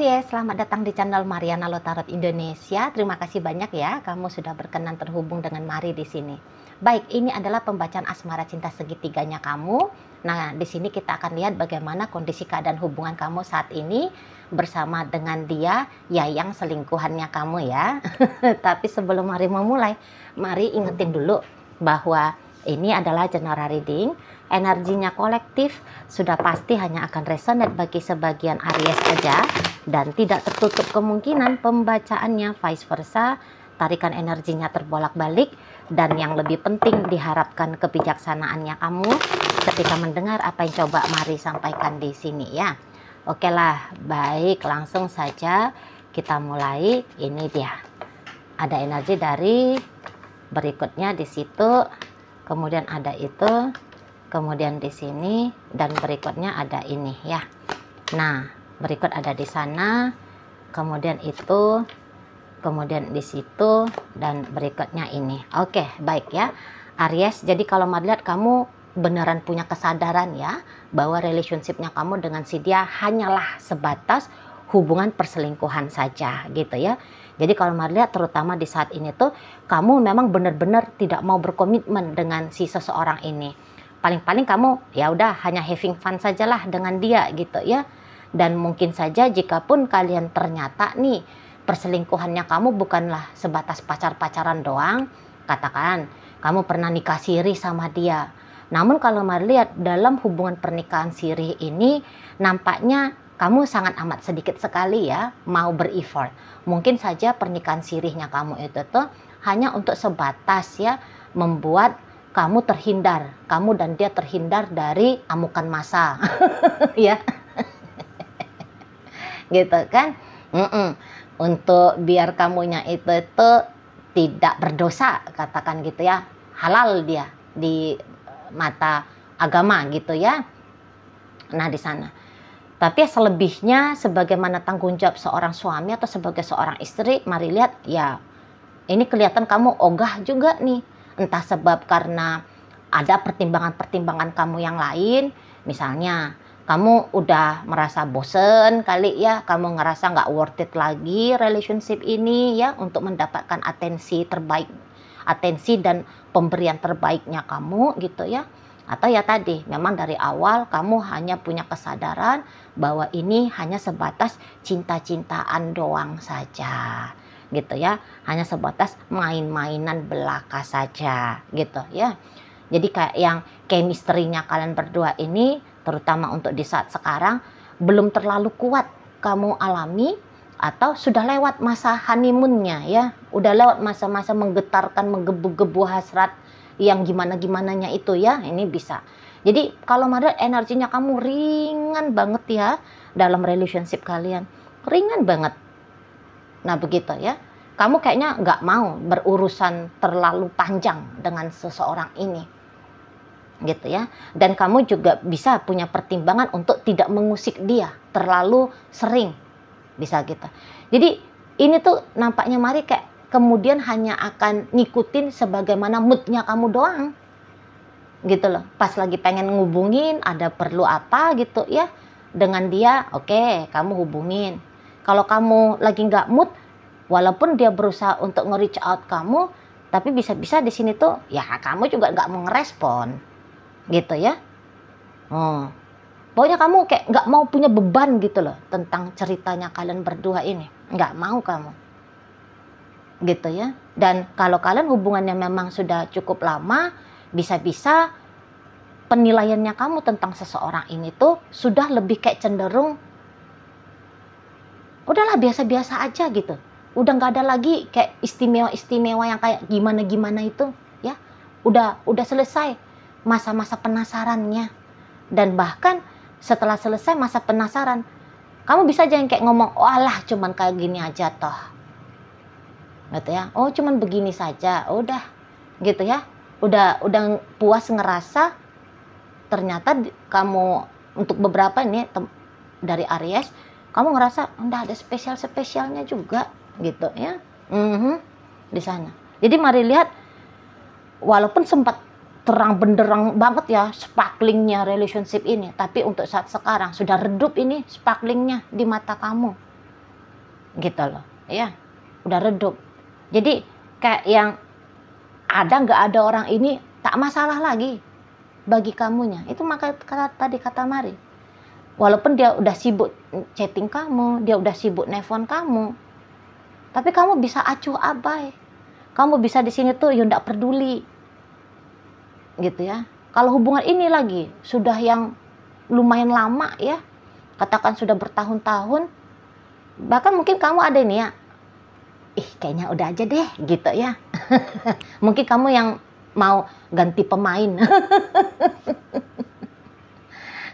Aries, selamat datang di channel Mariana Lotarot Indonesia. Terima kasih banyak ya, kamu sudah berkenan terhubung dengan Mari di sini. Baik, ini adalah pembacaan asmara cinta segitiganya kamu. Nah, di sini kita akan lihat bagaimana kondisi keadaan hubungan kamu saat ini bersama dengan dia, ya yang selingkuhannya kamu ya. Tapi sebelum Mari memulai, mari ingetin dulu bahwa ini adalah general reading. Energinya kolektif, sudah pasti hanya akan resonate bagi sebagian Aries saja dan tidak tertutup kemungkinan pembacaannya vice versa, tarikan energinya terbolak-balik, dan yang lebih penting diharapkan kebijaksanaannya kamu ketika mendengar apa yang coba Mari sampaikan di sini ya. Oke lah, baik, langsung saja kita mulai. Ini dia. Ada energi dari berikutnya di situ, kemudian ada itu, kemudian di sini, dan berikutnya ada ini ya. Nah, berikut ada di sana, kemudian itu, kemudian di situ, dan berikutnya ini. Oke, baik ya Aries. Jadi kalau Mari lihat kamu beneran punya kesadaran ya bahwa relationshipnya kamu dengan si dia hanyalah sebatas hubungan perselingkuhan saja gitu ya. Jadi kalau Mari lihat terutama di saat ini tuh kamu memang benar-benar tidak mau berkomitmen dengan si seseorang ini. Paling-paling kamu ya udah hanya having fun sajalah dengan dia gitu ya. Dan mungkin saja jikapun kalian ternyata nih perselingkuhannya kamu bukanlah sebatas pacar-pacaran doang, katakan kamu pernah nikah siri sama dia. Namun kalau Mari lihat dalam hubungan pernikahan siri ini nampaknya kamu sangat amat sedikit sekali ya mau ber-effort. Mungkin saja pernikahan sirihnya kamu itu tuh hanya untuk sebatas ya membuat kamu terhindar, kamu dan dia terhindar dari amukan massa, ya, gitu kan? Untuk biar kamunya itu tidak berdosa, katakan gitu ya, halal dia di mata agama gitu ya. Nah di sana. Tapi selebihnya sebagaimana tanggung jawab seorang suami atau sebagai seorang istri, Mari lihat ya, ini kelihatan kamu ogah juga nih. Entah sebab karena ada pertimbangan-pertimbangan kamu yang lain, misalnya kamu udah merasa bosen kali ya, kamu ngerasa nggak worth it lagi relationship ini ya untuk mendapatkan atensi terbaik, atensi dan pemberian terbaiknya kamu gitu ya. Atau ya tadi, memang dari awal kamu hanya punya kesadaran bahwa ini hanya sebatas cinta-cintaan doang saja. Gitu ya, hanya sebatas main-mainan belaka saja gitu ya. Jadi kayak yang chemistry-nya kalian berdua ini terutama untuk di saat sekarang belum terlalu kuat kamu alami atau sudah lewat masa honeymoon-nya ya, udah lewat masa-masa menggetarkan, menggebu-gebu hasrat yang gimana-gimananya itu ya. Ini bisa. Jadi kalau Mari energinya kamu ringan banget ya dalam relationship kalian, ringan banget. Nah begitu ya, kamu kayaknya nggak mau berurusan terlalu panjang dengan seseorang ini gitu ya. Dan kamu juga bisa punya pertimbangan untuk tidak mengusik dia terlalu sering, bisa gitu. Jadi ini tuh nampaknya Mari kayak kemudian hanya akan ngikutin sebagaimana moodnya kamu doang gitu loh. Pas lagi pengen ngubungin, ada perlu apa gitu ya dengan dia, oke, kamu hubungin. Kalau kamu lagi nggak mood, walaupun dia berusaha untuk nge-reach out kamu, tapi bisa-bisa di sini tuh ya kamu juga nggak mau ngerespon, gitu ya. Pokoknya kamu kayak nggak mau punya beban gitu loh tentang ceritanya kalian berdua ini, nggak mau kamu, gitu ya. Dan kalau kalian hubungannya memang sudah cukup lama, bisa-bisa penilaiannya kamu tentang seseorang ini tuh sudah lebih kayak cenderung udahlah biasa-biasa aja gitu. Udah nggak ada lagi kayak istimewa-istimewa yang kayak gimana-gimana itu ya. Udah selesai masa-masa penasarannya. Dan bahkan setelah selesai masa penasaran, kamu bisa aja yang kayak ngomong, oh alah cuman kayak gini aja toh, gitu ya. Oh cuman begini saja, udah gitu ya. Udah puas ngerasa ternyata kamu untuk beberapa ini dari Aries, kamu ngerasa udah ada spesialnya juga gitu ya. Di sana. Jadi Mari lihat walaupun sempat terang benderang banget ya sparklingnya relationship ini, tapi untuk saat sekarang sudah redup ini sparklingnya di mata kamu gitu loh ya, udah redup. Jadi kayak yang ada nggak ada orang ini tak masalah lagi bagi kamunya. Itu maka tadi kata Mari, walaupun dia udah sibuk chatting kamu, dia udah sibuk nelfon kamu, tapi kamu bisa acuh abai, kamu bisa di sini tuh ya nggak peduli gitu ya. Kalau hubungan ini lagi sudah yang lumayan lama ya, katakan sudah bertahun-tahun, bahkan mungkin kamu ada nih ya, kayaknya udah aja deh gitu ya. Mungkin kamu yang mau ganti pemain.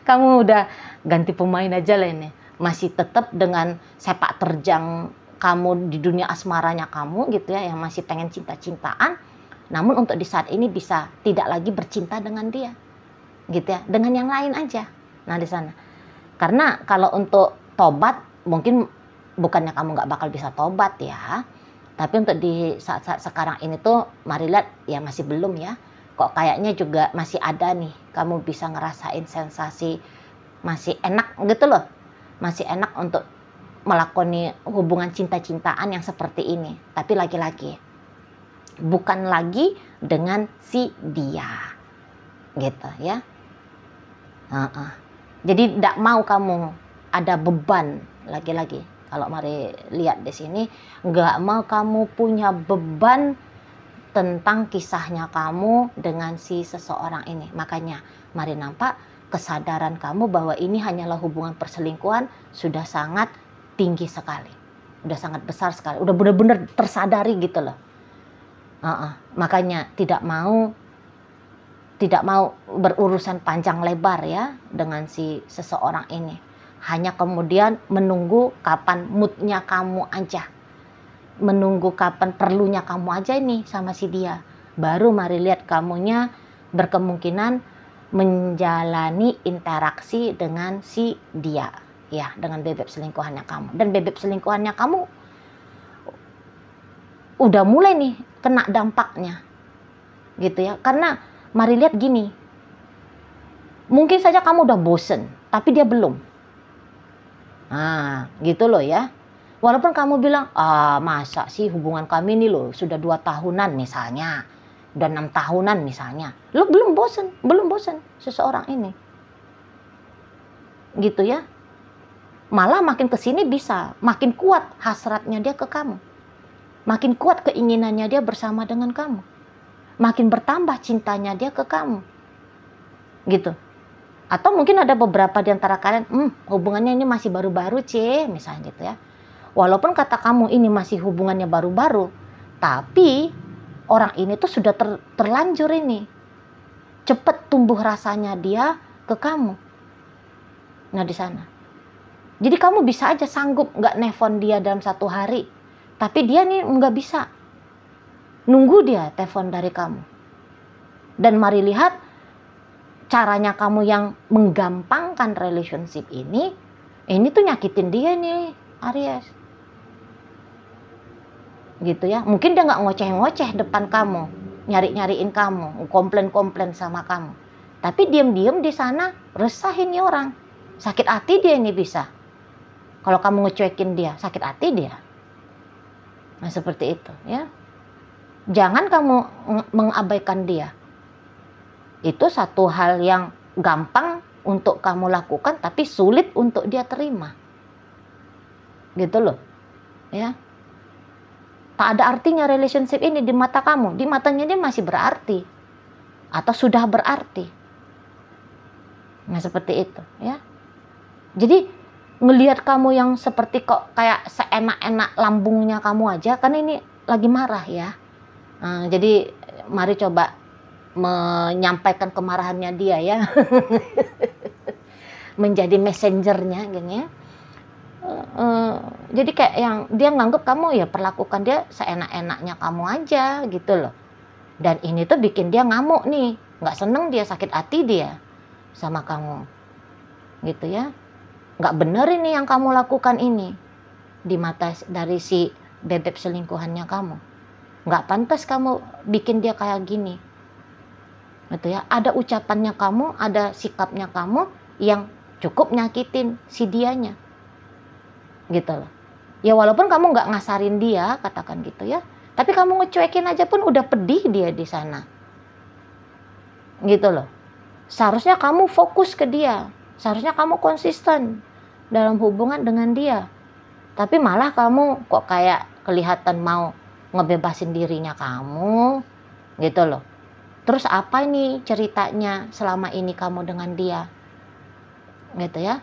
Kamu udah ganti pemain aja lah ini, masih tetap dengan sepak terjang kamu di dunia asmaranya kamu gitu ya, yang masih pengen cinta-cintaan, namun untuk di saat ini bisa tidak lagi bercinta dengan dia gitu ya, dengan yang lain aja. Nah di sana, karena kalau untuk tobat mungkin bukannya kamu nggak bakal bisa tobat ya, tapi untuk di saat-saat sekarang ini tuh Mari lihat ya masih belum ya, kok kayaknya juga masih ada nih, kamu bisa ngerasain sensasi masih enak gitu loh, masih enak untuk melakoni hubungan cinta-cintaan yang seperti ini, tapi laki-laki, bukan lagi dengan si dia gitu ya. Jadi tidak mau kamu ada beban lagi-lagi. Kalau Mari lihat di sini, nggak mau kamu punya beban tentang kisahnya kamu dengan si seseorang ini. Makanya Mari nampak kesadaran kamu bahwa ini hanyalah hubungan perselingkuhan sudah sangat tinggi sekali, udah sangat besar sekali, udah benar-benar tersadari gitu loh. Makanya tidak mau berurusan panjang lebar ya dengan si seseorang ini. Hanya kemudian menunggu kapan moodnya kamu aja, menunggu kapan perlunya kamu aja ini sama si dia. Baru Mari lihat kamunya berkemungkinan menjalani interaksi dengan si dia ya, dengan bebek selingkuhannya kamu. Dan bebek selingkuhannya kamu udah mulai nih kena dampaknya gitu ya. Karena Mari lihat gini, mungkin saja kamu udah bosen, tapi dia belum. Nah, gitu loh ya. Walaupun kamu bilang, masa sih hubungan kami ini loh sudah 2 tahunan misalnya, udah 6 tahunan misalnya, lo belum bosen seseorang ini. Gitu ya. Malah makin kesini bisa, makin kuat hasratnya dia ke kamu. Makin kuat keinginannya dia bersama dengan kamu. Makin bertambah cintanya dia ke kamu. Gitu. Atau mungkin ada beberapa di antara kalian, hubungannya ini masih baru-baru misalnya gitu ya. Walaupun kata kamu ini masih hubungannya baru-baru, tapi orang ini tuh sudah terlanjur ini. Cepet tumbuh rasanya dia ke kamu. Nah di sana. Jadi kamu bisa aja sanggup nggak nelfon dia dalam 1 hari, tapi dia nih nggak bisa. Nunggu dia telepon dari kamu. Dan Mari lihat caranya kamu yang menggampangkan relationship ini tuh nyakitin dia nih, Aries. Gitu ya. Mungkin dia nggak ngoceh-ngoceh depan kamu, nyari-nyariin kamu, komplain-komplain sama kamu. Tapi diam-diam di sana resahin nih orang. Sakit hati dia ini bisa. Kalau kamu ngecuekin dia, sakit hati dia. Nah seperti itu ya. Jangan kamu mengabaikan dia. Itu satu hal yang gampang untuk kamu lakukan, tapi sulit untuk dia terima. Gitu loh. Ya. Tak ada artinya relationship ini di mata kamu. Di matanya dia masih berarti. Atau sudah berarti. Nah seperti itu. Ya. Jadi ngelihat kamu yang seperti kok kayak seenak-enak lambungnya kamu aja. Kan ini lagi marah ya. Jadi Mari coba menyampaikan kemarahannya dia ya. Menjadi messengernya gini ya. Jadi kayak yang dia nganggep kamu ya perlakukan dia seenak-enaknya kamu aja gitu loh. Dan ini tuh bikin dia ngamuk nih, nggak seneng dia, sakit hati dia sama kamu gitu ya. Nggak bener ini yang kamu lakukan ini di mata dari si bebek selingkuhannya kamu. Nggak pantas kamu bikin dia kayak gini gitu ya. Ada ucapannya kamu, ada sikapnya kamu yang cukup nyakitin si dianya gitu loh. Ya walaupun kamu nggak ngasarin dia, katakan gitu ya, tapi kamu ngecuekin aja pun udah pedih dia di sana. Gitu loh. Seharusnya kamu fokus ke dia. Seharusnya kamu konsisten dalam hubungan dengan dia. Tapi malah kamu kok kayak kelihatan mau ngebebasin dirinya kamu. Gitu loh. Terus apa nih ceritanya selama ini kamu dengan dia? Gitu ya.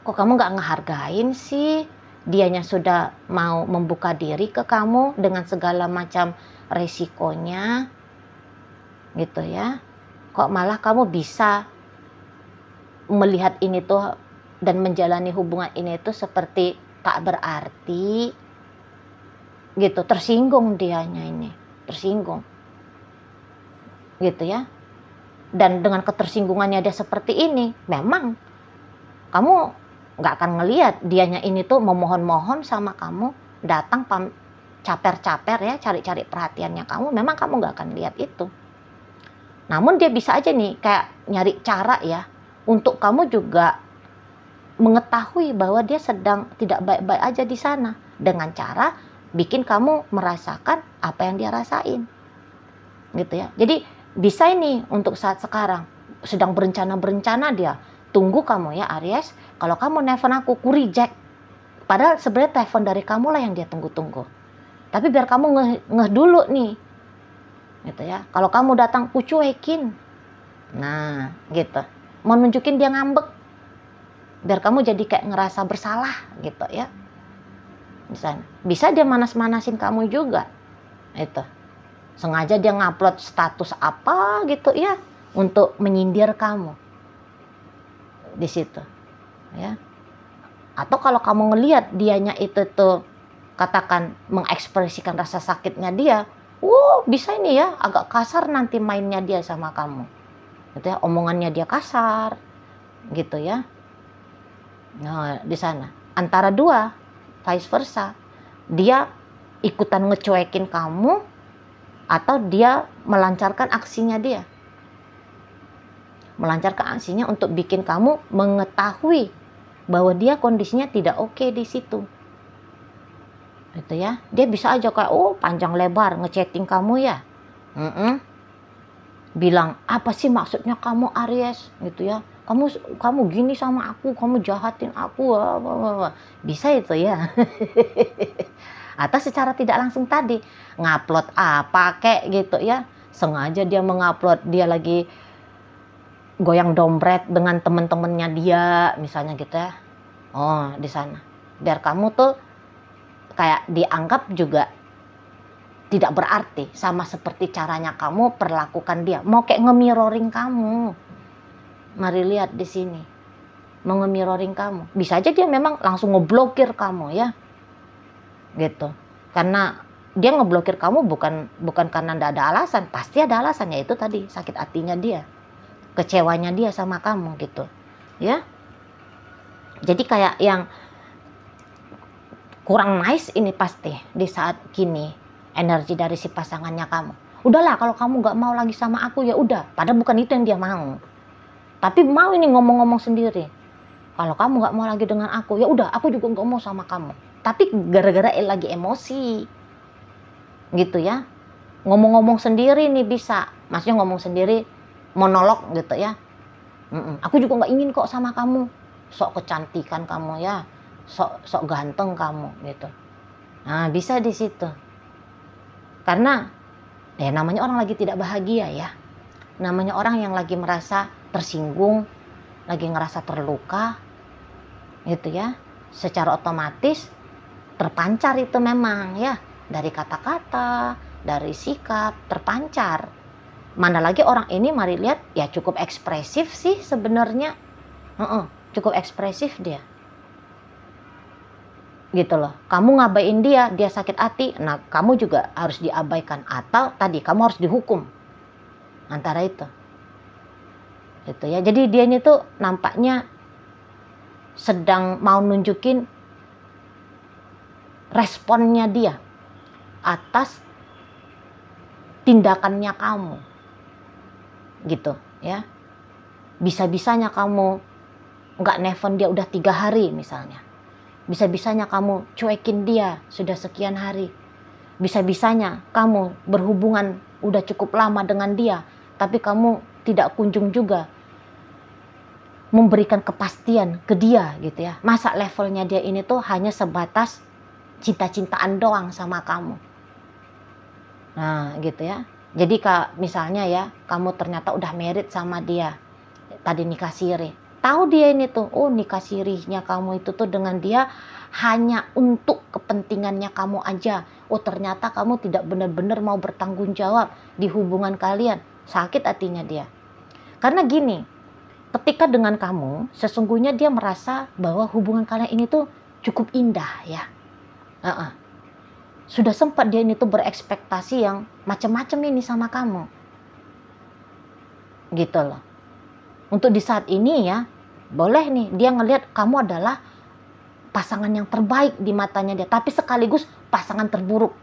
Kok kamu nggak ngehargain sih? Dianya sudah mau membuka diri ke kamu dengan segala macam resikonya, gitu ya. Kok malah kamu bisa melihat ini tuh dan menjalani hubungan ini tuh seperti tak berarti, gitu. Tersinggung dianya ini, tersinggung, gitu ya. Dan dengan ketersinggungannya dia seperti ini, memang kamu nggak akan ngelihat dianya ini tuh memohon-mohon sama kamu, datang caper-caper ya, cari-cari perhatiannya kamu, memang kamu nggak akan lihat itu. Namun dia bisa aja nih kayak nyari cara ya, untuk kamu juga mengetahui bahwa dia sedang tidak baik-baik aja di sana, dengan cara bikin kamu merasakan apa yang dia rasain. Gitu ya. Jadi bisa ini untuk saat sekarang, sedang berencana-berencana dia, tunggu kamu ya Aries, kalau kamu nelfon aku reject. Padahal sebenarnya telepon dari kamu lah yang dia tunggu-tunggu. Tapi biar kamu ngeh dulu nih. Gitu ya. Kalau kamu datang cuekin. Nah, gitu. Mau nunjukin dia ngambek. Biar kamu jadi kayak ngerasa bersalah gitu ya. Bisa dia manas-manasin kamu juga. Itu. Sengaja dia ngupload status apa gitu ya, untuk menyindir kamu. Di situ ya. Atau kalau kamu ngelihat dianya itu tuh katakan mengekspresikan rasa sakitnya dia, bisa ini ya agak kasar nanti mainnya dia sama kamu, gitu ya, omongannya dia kasar gitu ya. Nah di sana antara dua, vice versa, dia ikutan ngecuekin kamu atau dia melancarkan aksinya dia. Melancarkan aksinya untuk bikin kamu mengetahui bahwa dia kondisinya tidak oke di situ. Gitu ya. Dia bisa aja kayak panjang lebar ngechatting kamu ya. Bilang, "Apa sih maksudnya kamu Aries?" gitu ya. Kamu gini sama aku, kamu jahatin aku. Bisa itu ya. Atau secara tidak langsung tadi ngupload apa kek gitu ya. Sengaja dia mengupload dia lagi goyang dompet dengan temen-temennya dia misalnya gitu ya. Di sana biar kamu tuh kayak dianggap juga tidak berarti, sama seperti caranya kamu perlakukan dia, mau kayak nge-mirroring kamu. Mari lihat di sini, mau nge-mirroring kamu. Bisa aja dia memang langsung ngeblokir kamu ya, gitu. Karena dia ngeblokir kamu bukan karena ndak ada alasan, pasti ada alasan, yaitu tadi sakit hatinya dia, kecewanya dia sama kamu gitu ya. Jadi kayak yang kurang nice ini pasti di saat gini energi dari si pasangannya kamu. Udahlah kalau kamu nggak mau lagi sama aku ya udah, padahal bukan itu yang dia mau, tapi mau ini ngomong-ngomong sendiri. Kalau kamu nggak mau lagi dengan aku ya udah, aku juga nggak mau sama kamu, tapi gara-gara lagi emosi gitu ya, ngomong-ngomong sendiri nih bisa, maksudnya ngomong sendiri, monolog gitu ya. Aku juga nggak ingin kok sama kamu, sok kecantikan kamu ya, sok ganteng kamu gitu. Nah bisa di situ, karena ya namanya orang lagi tidak bahagia ya, namanya orang yang lagi merasa tersinggung, lagi ngerasa terluka gitu ya, secara otomatis terpancar itu memang ya, dari kata-kata, dari sikap terpancar. Mana lagi orang ini mari lihat ya cukup ekspresif sih sebenarnya, cukup ekspresif dia gitu loh. Kamu ngabain dia sakit hati, nah kamu juga harus diabaikan, atau tadi kamu harus dihukum, antara itu gitu ya. Jadi dia ini tuh nampaknya sedang mau nunjukin responnya dia atas tindakannya kamu gitu ya. Bisa-bisanya kamu nggak nelfon dia udah 3 hari misalnya, Bisa-bisanya kamu cuekin dia sudah sekian hari. Bisa-bisanya kamu berhubungan udah cukup lama dengan dia, tapi kamu tidak kunjung juga memberikan kepastian ke dia gitu ya. Masa levelnya dia ini tuh hanya sebatas cinta-cintaan doang sama kamu. Nah gitu ya. Jadi misalnya ya, kamu ternyata udah married sama dia, tadi nikah siri. Tahu dia ini tuh, oh nikah sirihnya kamu itu tuh dengan dia hanya untuk kepentingannya kamu aja. Oh ternyata kamu tidak benar-benar mau bertanggung jawab di hubungan kalian. Sakit hatinya dia. Karena gini, ketika dengan kamu, sesungguhnya dia merasa bahwa hubungan kalian ini tuh cukup indah ya. Sudah sempat dia ini tuh berekspektasi yang macam-macam ini sama kamu. Gitu loh. Untuk di saat ini ya, boleh nih dia ngelihat kamu adalah pasangan yang terbaik di matanya dia, tapi sekaligus pasangan terburuk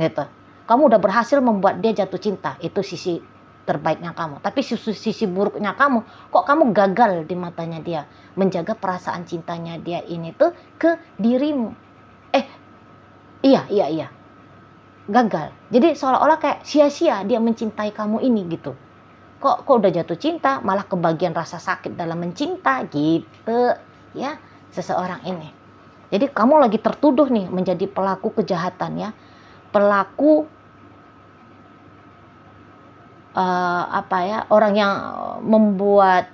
gitu. Kamu udah berhasil membuat dia jatuh cinta, itu sisi terbaiknya kamu. Tapi sisi buruknya kamu, kok kamu gagal di matanya dia menjaga perasaan cintanya dia ini tuh ke dirimu. Iya. Gagal. Jadi seolah-olah kayak sia-sia dia mencintai kamu ini gitu. Kok udah jatuh cinta malah kebagian rasa sakit dalam mencinta gitu ya seseorang ini. Jadi kamu lagi tertuduh nih menjadi pelaku kejahatan ya. Pelaku orang yang membuat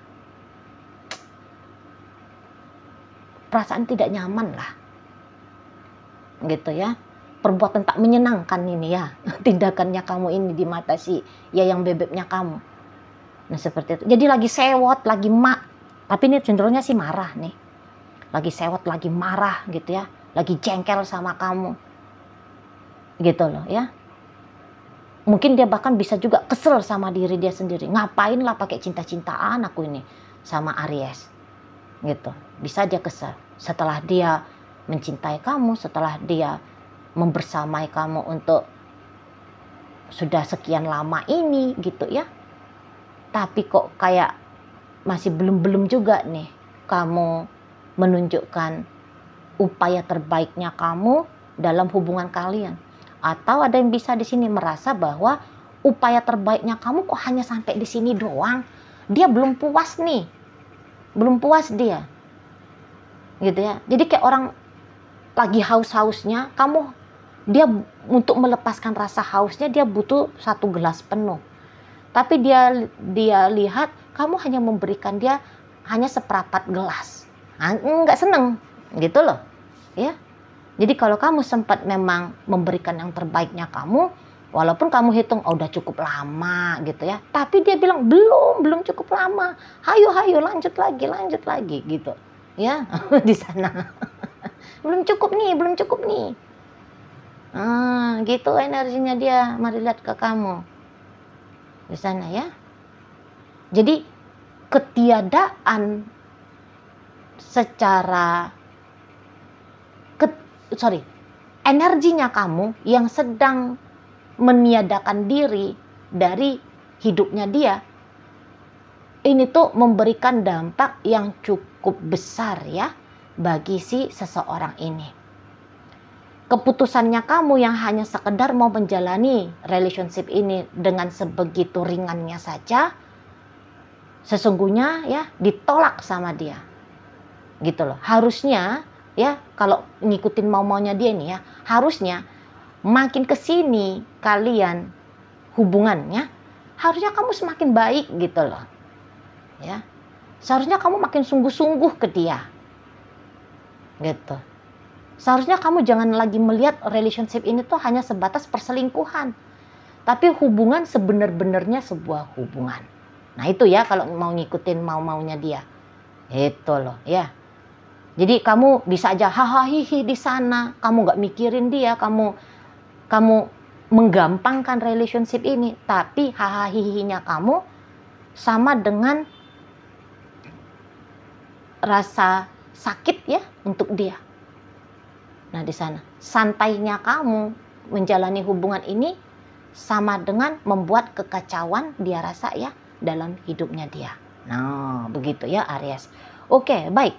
perasaan tidak nyaman lah. Gitu ya. Perbuatan tak menyenangkan ini ya. Tindakannya kamu ini di mata si ya yang bebeknya kamu. Nah seperti itu. Jadi lagi sewot, lagi tapi ini cenderungnya sih marah nih. Lagi sewot, lagi marah gitu ya. Lagi jengkel sama kamu. Gitu loh ya. Mungkin dia bahkan bisa juga kesel sama diri dia sendiri. Ngapain lah pakai cinta-cintaan aku ini sama Aries. Gitu. Bisa dia kesel. Setelah dia mencintai kamu, setelah dia membersamai kamu untuk sudah sekian lama ini gitu ya. Tapi kok kayak masih belum juga nih kamu menunjukkan upaya terbaiknya kamu dalam hubungan kalian. Atau ada yang bisa di sini merasa bahwa upaya terbaiknya kamu kok hanya sampai di sini doang. Dia belum puas nih. Belum puas dia. Gitu ya. Jadi kayak orang lagi haus-hausnya, dia untuk melepaskan rasa hausnya dia butuh 1 gelas penuh. Tapi dia lihat kamu hanya memberikan dia hanya seperempat gelas. Nggak seneng gitu loh ya. Jadi kalau kamu sempat memang memberikan yang terbaiknya kamu, walaupun kamu hitung udah cukup lama gitu ya, tapi dia bilang belum cukup lama, hayo lanjut lagi gitu ya. Di sana belum cukup nih. Gitu energinya dia, mari lihat ke kamu di sana ya. Jadi ketiadaan secara energinya kamu yang sedang meniadakan diri dari hidupnya dia ini tuh memberikan dampak yang cukup besar ya bagi si seseorang ini. Keputusannya kamu yang hanya sekedar mau menjalani relationship ini dengan sebegitu ringannya saja, sesungguhnya ya ditolak sama dia. Gitu loh. Harusnya ya kalau ngikutin mau-maunya dia nih ya, harusnya makin kesini kalian hubungannya, harusnya kamu semakin baik gitu loh. Ya. Seharusnya kamu makin sungguh-sungguh ke dia. Gitu. Seharusnya kamu jangan lagi melihat relationship ini tuh hanya sebatas perselingkuhan. Tapi hubungan sebenar-benarnya sebuah hubungan. Nah itu ya kalau mau ngikutin mau-maunya dia. Itu loh ya. Jadi kamu bisa aja hahaha di sana. Kamu gak mikirin dia. Kamu menggampangkan relationship ini. Tapi hahaha kamu sama dengan rasa sakit ya untuk dia. Nah di sana santainya kamu menjalani hubungan ini sama dengan membuat kekacauan dia rasa ya dalam hidupnya dia. Nah begitu ya Aries. Oke baik.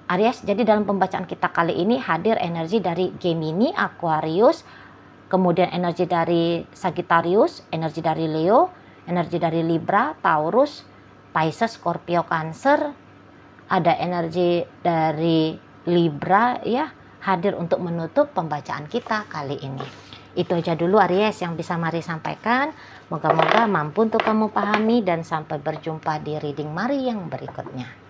Aries, jadi dalam pembacaan kita kali ini hadir energi dari Gemini, Aquarius, kemudian energi dari Sagittarius, energi dari Leo, energi dari Libra, Taurus, Pisces, Scorpio, Cancer, ada energi dari Libra ya, hadir untuk menutup pembacaan kita kali ini. Itu aja dulu Aries yang bisa Mari sampaikan. Moga-moga mampu untuk kamu pahami dan sampai berjumpa di reading Mari yang berikutnya.